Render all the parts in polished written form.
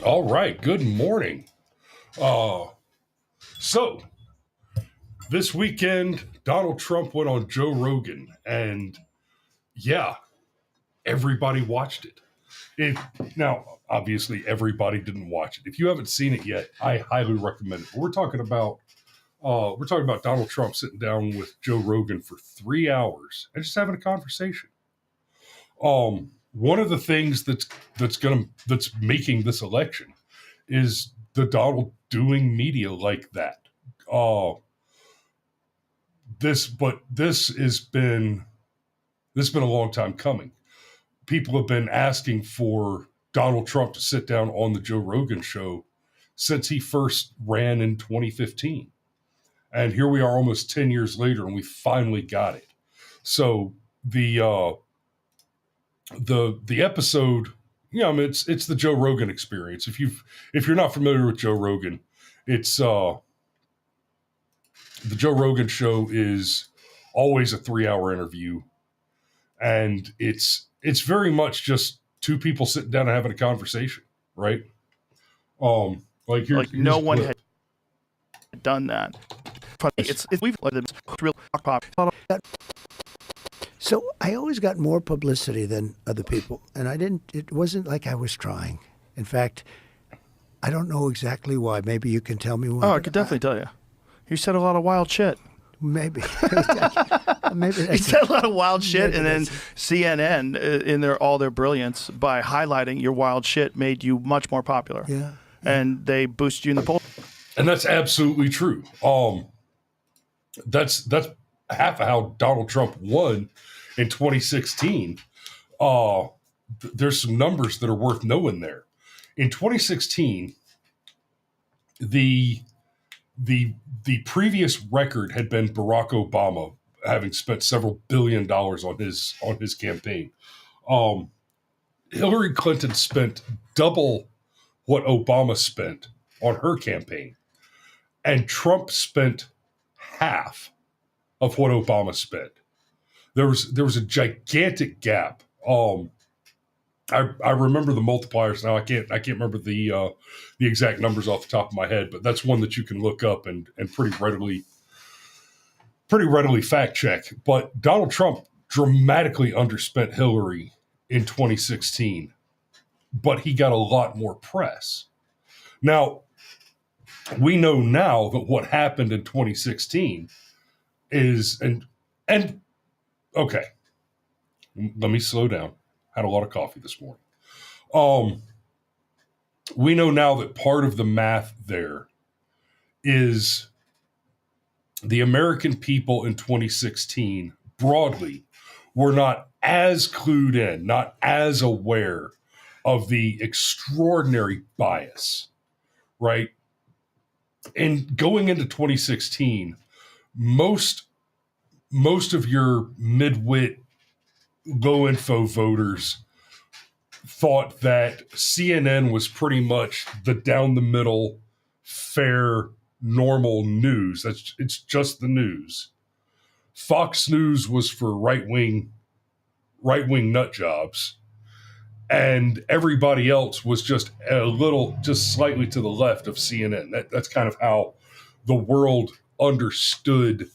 All right, good morning. So this weekend, Donald Trump went on Joe Rogan, and yeah, everybody watched it. Now, obviously, everybody didn't watch it. If you haven't seen it yet, I highly recommend it. But we're talking about Donald Trump sitting down with Joe Rogan for 3 hours and just having a conversation. One of the things that's making this election is the Donald doing media like that. This has been a long time coming. People have been asking for Donald Trump to sit down on the Joe Rogan show since he first ran in 2015. And here we are almost 10 years later, and we finally got it. So the episode, it's the Joe Rogan Experience. If you're not familiar with Joe Rogan, it's the Joe Rogan show is always a 3-hour interview, and it's very much just two people sitting down and having a conversation, right? Here's no one had done that. We've real pop. So I always got more publicity than other people, and it wasn't like I was trying. In fact, I don't know exactly why. Maybe you can tell me why. Oh, I could definitely tell you. You said a lot of wild shit. Maybe. You said a lot of wild shit, and then CNN, in all their brilliance, by highlighting your wild shit, made you much more popular. Yeah. And they boosted you in the polls. And that's absolutely true. That's half of how Donald Trump won in 2016. There's some numbers that are worth knowing there. In 2016, the previous record had been Barack Obama having spent several $billions on his campaign. Hillary Clinton spent double what Obama spent on her campaign, and Trump spent half of what Obama spent. There was a gigantic gap. I remember the multipliers now. I can't remember the exact numbers off the top of my head, but that's one that you can look up and pretty readily fact check. But Donald Trump dramatically underspent Hillary in 2016, but he got a lot more press. Now, we know now that what happened in 2016 is and okay, let me slow down. Had a lot of coffee this morning. We know now that part of the math there is the American people in 2016 broadly were not as clued in, not as aware of the extraordinary bias, right? And going into 2016, most of your midwit, low info voters thought that CNN was pretty much the down the middle, fair, normal news. It's just the news. Fox News was for right wing nut jobs, and everybody else was just slightly to the left of CNN. That's kind of how the world understood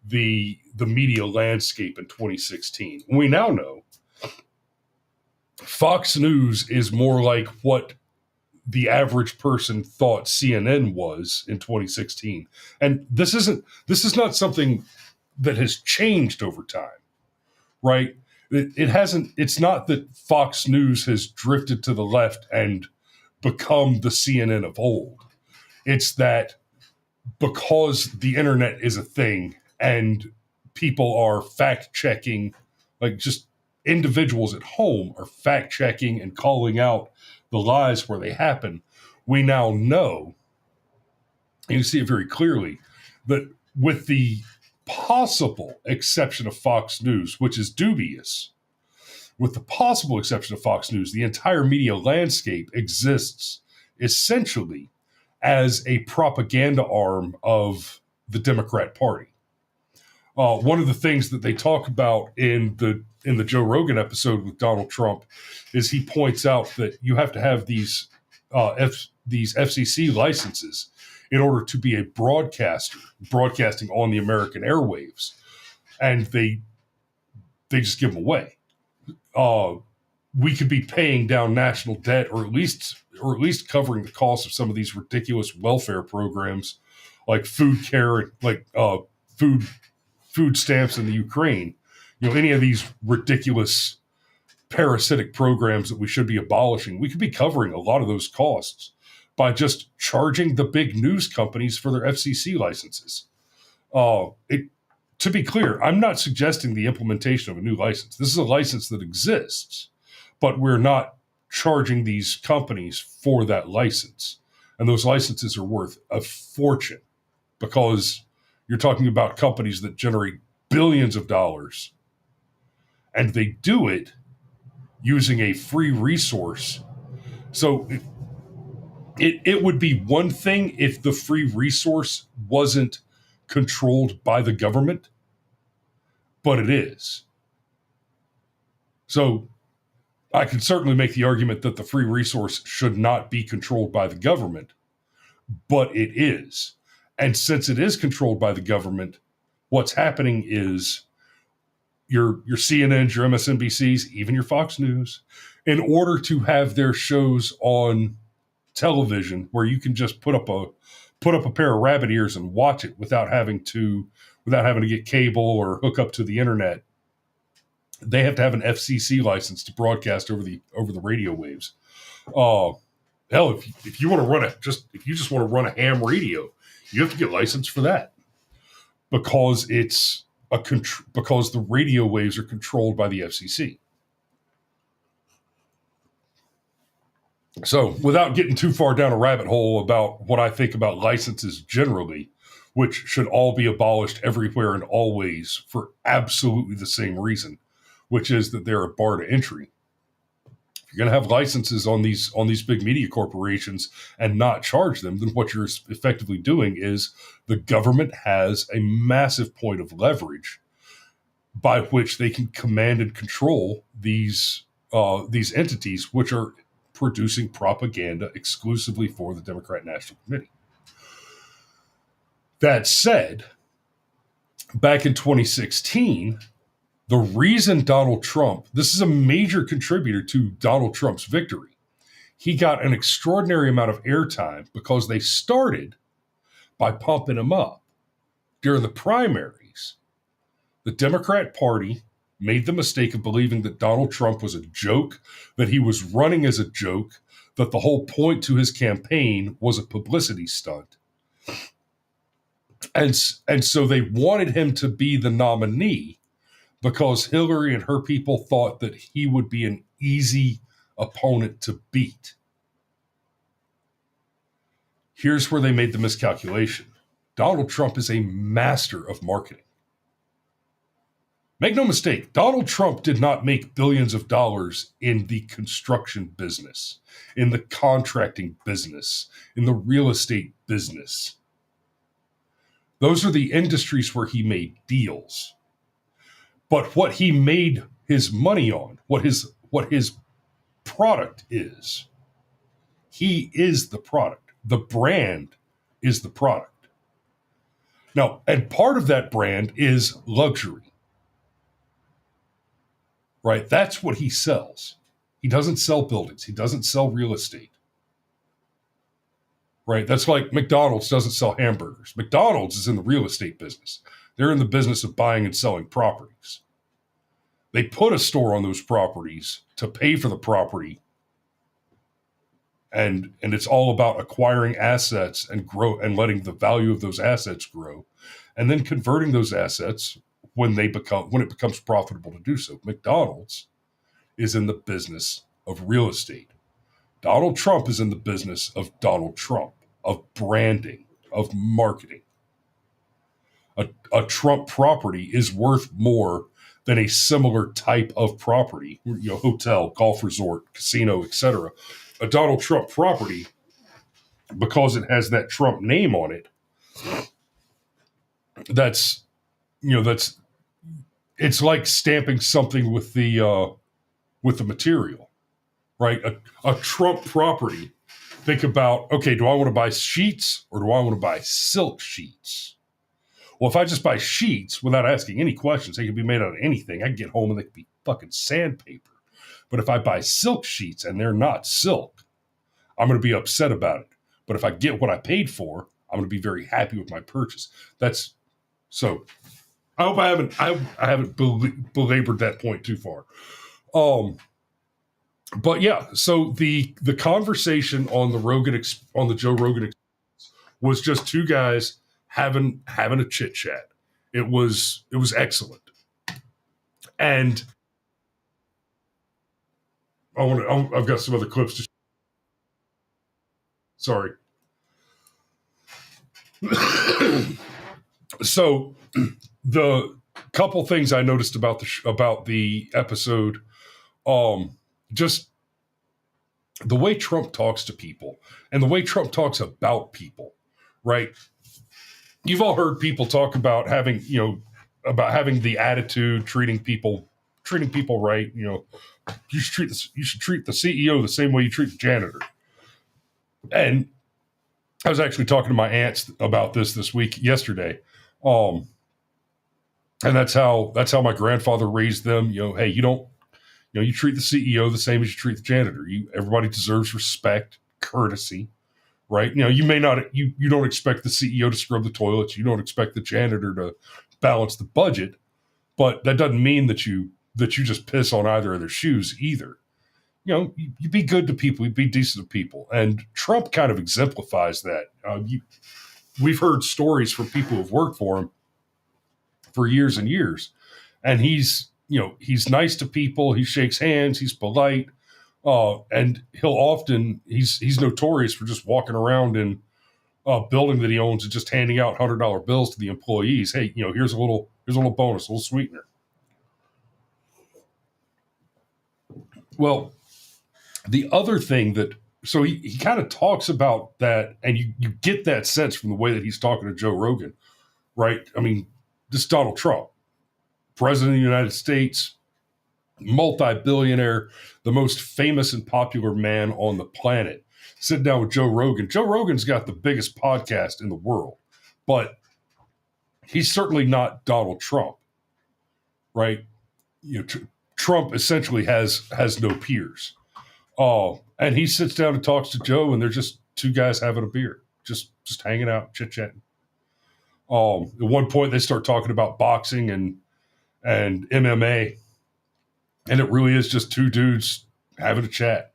the media landscape in 2016. We now know Fox News is more like what the average person thought CNN was in 2016. And this is not something that has changed over time, right? It hasn't. It's not that Fox News has drifted to the left and become the CNN of old. It's that because the internet is a thing and people are fact checking, like just individuals at home are fact checking and calling out the lies where they happen. We now know, and you see it very clearly, that with the possible exception of Fox News, which is dubious, with the possible exception of Fox News, the entire media landscape exists essentially as a propaganda arm of the Democrat Party. One of the things that they talk about in the Joe Rogan episode with Donald Trump is he points out that you have to have these FCC licenses in order to be a broadcaster, broadcasting on the American airwaves, and they just give them away. We could be paying down national debt, or at least covering the cost of some of these ridiculous welfare programs, like food care, like food stamps in the Ukraine. Any of these ridiculous parasitic programs that we should be abolishing. We could be covering a lot of those costs by just charging the big news companies for their FCC licenses. To be clear, I'm not suggesting the implementation of a new license. This is a license that exists, but we're not charging these companies for that license. And those licenses are worth a fortune because you're talking about companies that generate billions of dollars, and they do it using a free resource. So it would be one thing if the free resource wasn't controlled by the government, but it is. So I can certainly make the argument that the free resource should not be controlled by the government, but it is. And since it is controlled by the government, what's happening is your CNNs, your MSNBCs, even your Fox News, in order to have their shows on television where you can just put up a pair of rabbit ears and watch it without having to get cable or hook up to the internet, they have to have an FCC license to broadcast over the radio waves. Hell, if you want to run if you just want to run a ham radio, you have to get licensed for that because because the radio waves are controlled by the FCC. So without getting too far down a rabbit hole about what I think about licenses generally, which should all be abolished everywhere and always for absolutely the same reason, which is that they're a bar to entry. If you're going to have licenses on these big media corporations and not charge them, then what you're effectively doing is the government has a massive point of leverage by which they can command and control these entities, which are producing propaganda exclusively for the Democrat National Committee. That said, back in 2016, the reason Donald Trump, this is a major contributor to Donald Trump's victory. He got an extraordinary amount of airtime because they started by pumping him up. During the primaries, the Democrat Party made the mistake of believing that Donald Trump was a joke, that he was running as a joke, that the whole point to his campaign was a publicity stunt. And so they wanted him to be the nominee because Hillary and her people thought that he would be an easy opponent to beat. Here's where they made the miscalculation. Donald Trump is a master of marketing. Make no mistake, Donald Trump did not make billions of dollars in the construction business, in the contracting business, in the real estate business. Those are the industries where he made deals. But what he made his money on, what his product is, he is the product. The brand is the product. Now, and part of that brand is luxury. Right? That's what he sells. He doesn't sell buildings. He doesn't sell real estate. right? That's like McDonald's doesn't sell hamburgers. McDonald's is in the real estate business. They're in the business of buying and selling properties. They put a store on those properties to pay for the property. And it's all about acquiring assets and grow and letting the value of those assets grow, and then converting those assets when it becomes profitable to do so. McDonald's is in the business of real estate. Donald Trump is in the business of Donald Trump, of branding, of marketing. A Trump property is worth more than a similar type of property, hotel, golf resort, casino, etc. A Donald Trump property, because it has that Trump name on it, it's like stamping something with the material, right? A Trump property. Think about, okay, do I want to buy sheets or do I want to buy silk sheets? Well, if I just buy sheets without asking any questions, they can be made out of anything. I can get home and they can be fucking sandpaper. But if I buy silk sheets and they're not silk, I'm going to be upset about it. But if I get what I paid for, I'm going to be very happy with my purchase. That's so. I hope I haven't belabored that point too far. But yeah, so the conversation on the Joe Rogan Experience was just two guys having a chit chat. It was excellent, and I've got some other clips to. Sorry. So the couple things I noticed about the episode, just the way Trump talks to people and the way Trump talks about people, right? You've all heard people talk about having the attitude, treating people right. You should treat the CEO the same way you treat the janitor. And I was actually talking to my aunts about this week yesterday. And that's how my grandfather raised them. Hey, you treat the CEO the same as you treat the janitor. Everybody deserves respect, courtesy, right? You may not, you don't expect the CEO to scrub the toilets. You don't expect the janitor to balance the budget, but that doesn't mean that you just piss on either of their shoes either. You be good to people, you be decent to people. And Trump kind of exemplifies that. We've heard stories from people who've worked for him for years and years. And he's nice to people. He shakes hands. He's polite. And he's notorious for just walking around in a building that he owns and just handing out $100 bills to the employees. Hey, here's a little bonus, a little sweetener. Well, the other thing so he kind of talks about that, and you get that sense from the way that he's talking to Joe Rogan, right? I mean, this is Donald Trump, president of the United States, multi-billionaire, the most famous and popular man on the planet, sitting down with Joe Rogan. Joe Rogan's got the biggest podcast in the world, but he's certainly not Donald Trump, right? Trump essentially has no peers. And he sits down and talks to Joe, and they're just two guys having a beer, just hanging out, chit-chatting. At one point, they start talking about boxing and MMA, and it really is just two dudes having a chat.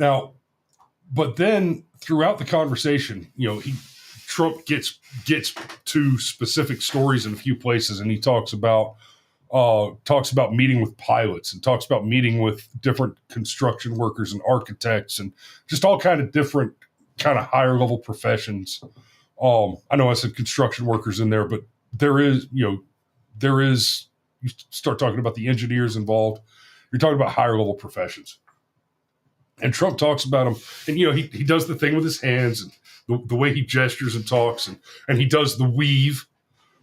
Now, but then throughout the conversation, Trump gets to specific stories in a few places, and he talks about meeting with pilots and talks about meeting with different construction workers and architects and just all kind of different kind of higher level professions. I know I said construction workers in there, but there is, you start talking about the engineers involved. You're talking about higher level professions. And Trump talks about them, and he does the thing with his hands and the way he gestures and talks, and he does the weave,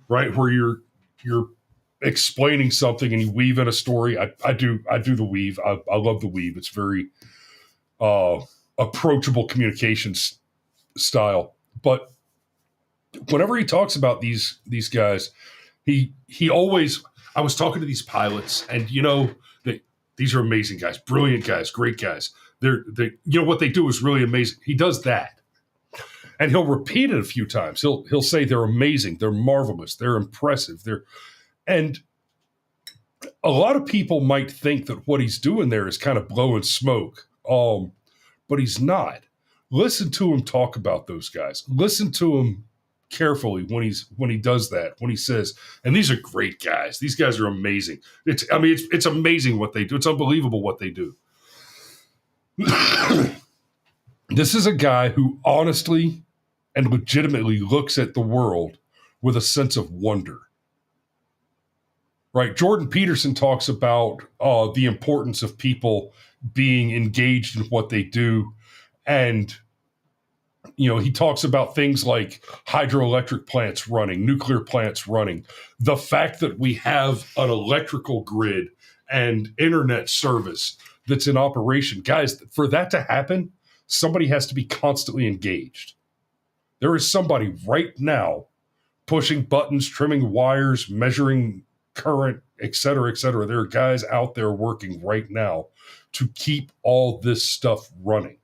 right, where you're explaining something and you weave in a story. I do the weave. I love the weave. It's very approachable communications style. But whenever he talks about these guys, he always. I was talking to these pilots, and these are amazing guys, brilliant guys, great guys. They're what they do is really amazing. He does that, And he'll repeat it a few times. He'll say they're amazing, they're marvelous, they're impressive, and a lot of people might think that what he's doing there is kind of blowing smoke, but he's not. Listen to him talk about those guys. Listen to him carefully when he does that. When he says, "And these are great guys. These guys are amazing." It's amazing what they do. It's unbelievable what they do. This is a guy who honestly and legitimately looks at the world with a sense of wonder. Right? Jordan Peterson talks about the importance of people being engaged in what they do. And, he talks about things like hydroelectric plants running, nuclear plants running, the fact that we have an electrical grid and internet service that's in operation. Guys, for that to happen, somebody has to be constantly engaged. There is somebody right now pushing buttons, trimming wires, measuring current, et cetera, et cetera. There are guys out there working right now to keep all this stuff running.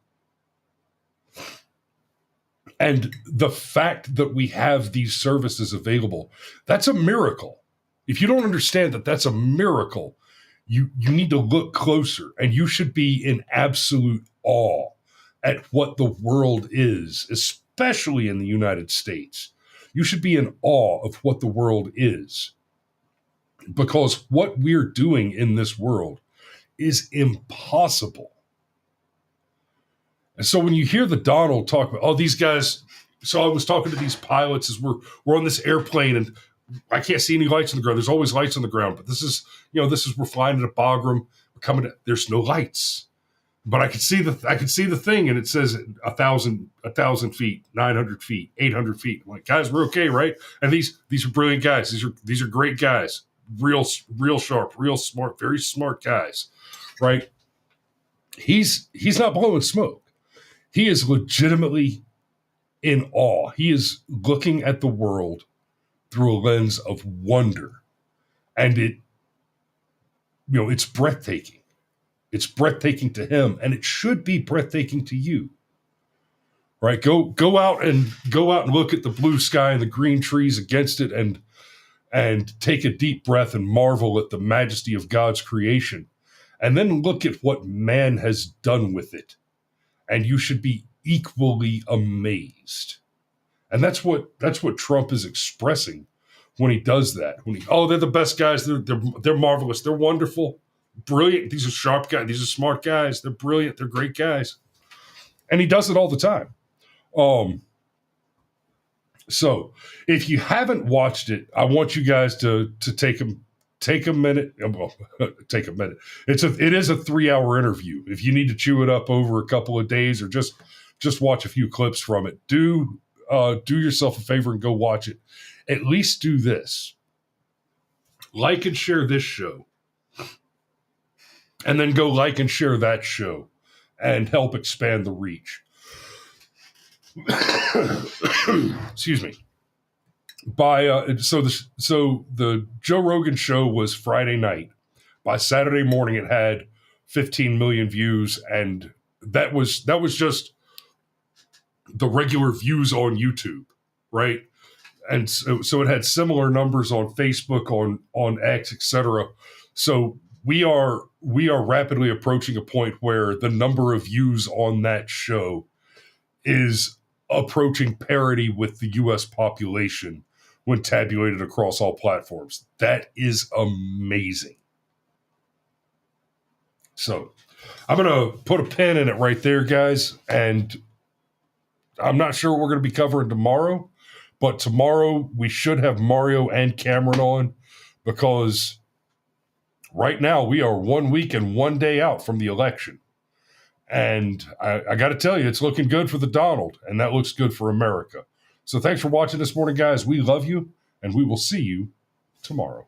And the fact that we have these services available, that's a miracle. If you don't understand that that's a miracle, you need to look closer, and you should be in absolute awe at what the world is, especially in the United States. You should be in awe of what the world is, because what we're doing in this world is impossible. And so when you hear the Donald talk about, these guys, so I was talking to these pilots as we're on this airplane, and I can't see any lights on the ground. There's always lights on the ground, but this is we're flying at a Bagram, we're coming to, there's no lights. But I could see the thing, and it says 1,000 feet, 900 feet, 800 feet. I'm like, guys, we're okay, right? And these are brilliant guys. These are great guys, real sharp, real smart, very smart guys, right? He's not blowing smoke. He is legitimately in awe. He is looking at the world through a lens of wonder, and it's breathtaking. It's breathtaking to him, and it should be breathtaking to you, right? Go out and look at the blue sky and the green trees against it, and take a deep breath and marvel at the majesty of God's creation, and then look at what man has done with it, and you should be equally amazed. And that's what Trump is expressing when he does that. They're the best guys. They're marvelous. They're wonderful, brilliant. These are sharp guys. These are smart guys. They're brilliant. They're great guys. And he does it all the time. So if you haven't watched it, I want you guys to take a minute. Well, take a minute. It is a 3-hour interview. If you need to chew it up over a couple of days, or just watch a few clips from it, do yourself a favor and go watch it. At least do this: like and share this show, and then go like and share that show, and help expand the reach. Excuse me. So the Joe Rogan show was Friday night. By Saturday morning, it had 15 million views, and that was just the regular views on YouTube, right? And so it had similar numbers on Facebook, on X, etc. So we are rapidly approaching a point where the number of views on that show is approaching parity with the U.S. population when tabulated across all platforms. That is amazing. So I'm going to put a pin in it right there, guys. And I'm not sure what we're going to be covering tomorrow, but tomorrow we should have Mario and Cameron on, because right now we are 1 week and 1 day out from the election. And I got to tell you, it's looking good for the Donald, and that looks good for America. So thanks for watching this morning, guys. We love you, and we will see you tomorrow.